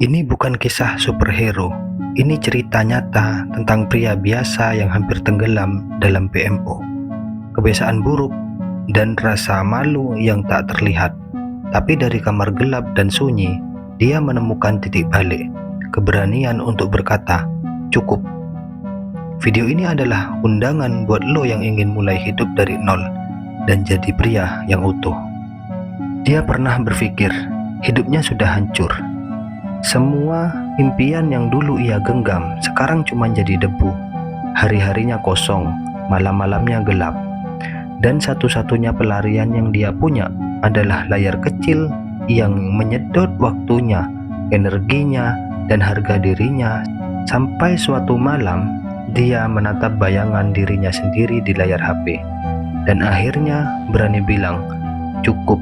Ini bukan kisah superhero. Ini cerita nyata tentang pria biasa yang hampir tenggelam dalam PMO. Kebiasaan buruk dan rasa malu yang tak terlihat. Tapi dari kamar gelap dan sunyi, dia menemukan titik balik, keberanian untuk berkata, cukup. Video ini adalah undangan buat lo yang ingin mulai hidup dari nol dan jadi pria yang utuh. Dia pernah berpikir, hidupnya sudah hancur. Semua impian yang dulu ia genggam sekarang cuma jadi debu. Hari-harinya kosong, malam-malamnya gelap. Dan satu-satunya pelarian yang dia punya adalah layar kecil yang menyedot waktunya, energinya, dan harga dirinya. Sampai suatu malam, dia menatap bayangan dirinya sendiri di layar HP. Dan akhirnya berani bilang, cukup.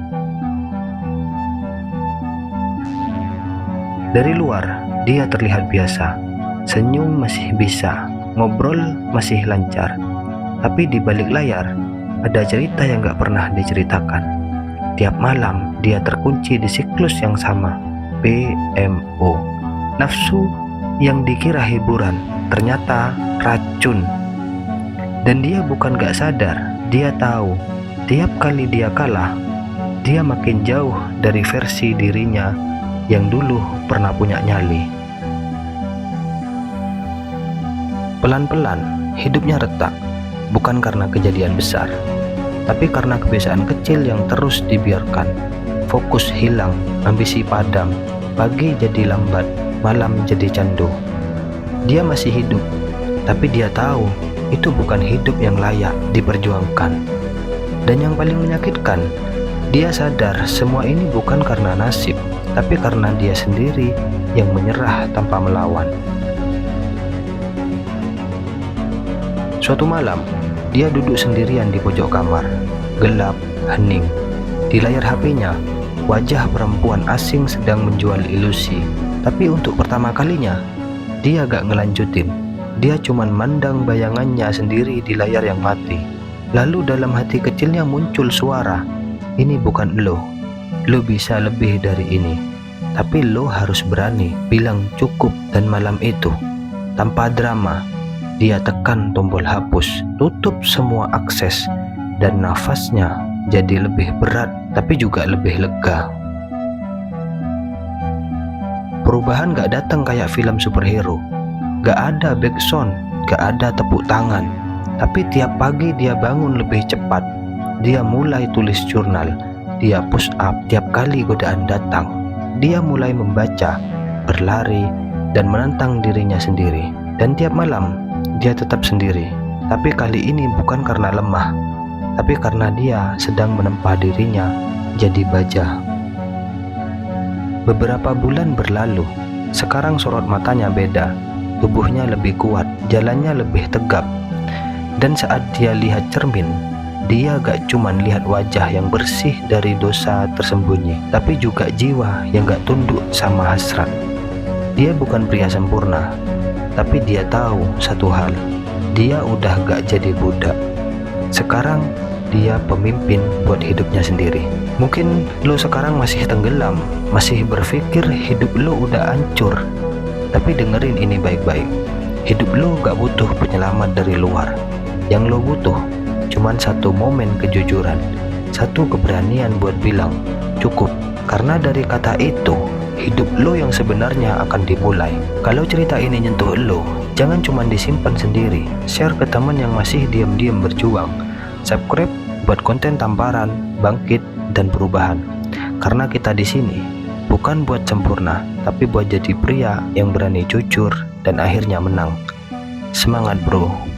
Dari luar, dia terlihat biasa. Senyum masih bisa, ngobrol masih lancar. Tapi di balik layar, ada cerita yang gak pernah diceritakan. Tiap malam, dia terkunci di siklus yang sama, PMO. Nafsu yang dikira hiburan, ternyata racun. Dan dia bukan gak sadar, dia tahu. Tiap kali dia kalah, dia makin jauh dari versi dirinya yang dulu pernah punya nyali. Pelan-pelan, hidupnya retak, bukan karena kejadian besar, tapi karena kebiasaan kecil yang terus dibiarkan. Fokus hilang, ambisi padam, pagi jadi lambat, malam jadi candu. Dia masih hidup, tapi dia tahu itu bukan hidup yang layak diperjuangkan. Dan yang paling menyakitkan, dia sadar semua ini bukan karena nasib, tapi karena dia sendiri yang menyerah tanpa melawan. Suatu malam, dia duduk sendirian di pojok kamar, gelap, hening. Di layar HP-nya, wajah perempuan asing sedang menjual ilusi. Tapi untuk pertama kalinya, dia gak ngelanjutin. Dia cuman mandang bayangannya sendiri di layar yang mati. Lalu dalam hati kecilnya muncul suara, ini bukan lo. Lo bisa lebih dari ini, tapi lo harus berani bilang cukup. Dan malam itu, tanpa drama, dia tekan tombol hapus, tutup semua akses, dan nafasnya jadi lebih berat, tapi juga lebih lega. Perubahan gak datang kayak film superhero. Gak ada backsound, gak ada tepuk tangan. Tapi tiap pagi dia bangun lebih cepat. Dia mulai tulis jurnal. Dia push up tiap kali godaan datang. Dia mulai membaca, berlari, dan menantang dirinya sendiri. Dan tiap malam, dia tetap sendiri. Tapi kali ini bukan karena lemah, tapi karena dia sedang menempa dirinya jadi baja. Beberapa bulan berlalu. Sekarang sorot matanya beda. Tubuhnya lebih kuat, jalannya lebih tegap. Dan saat dia lihat cermin, dia gak cuman lihat wajah yang bersih dari dosa tersembunyi, tapi juga jiwa yang gak tunduk sama hasrat. Dia bukan pria sempurna, tapi dia tahu satu hal, dia udah gak jadi budak. Sekarang dia pemimpin buat hidupnya sendiri. Mungkin lo sekarang masih tenggelam, masih berpikir hidup lo udah hancur. Tapi dengerin ini baik-baik. Hidup lo gak butuh penyelamat dari luar. Yang lo butuh cuman satu momen kejujuran, satu keberanian buat bilang cukup. Karena dari kata itu, hidup lo yang sebenarnya akan dimulai. Kalau cerita ini nyentuh lo, jangan cuman disimpan sendiri. Share ke teman yang masih diam-diam berjuang. Subscribe buat konten tamparan, bangkit, dan perubahan. Karena kita di sini bukan buat sempurna, tapi buat jadi pria yang berani jujur dan akhirnya menang. Semangat bro.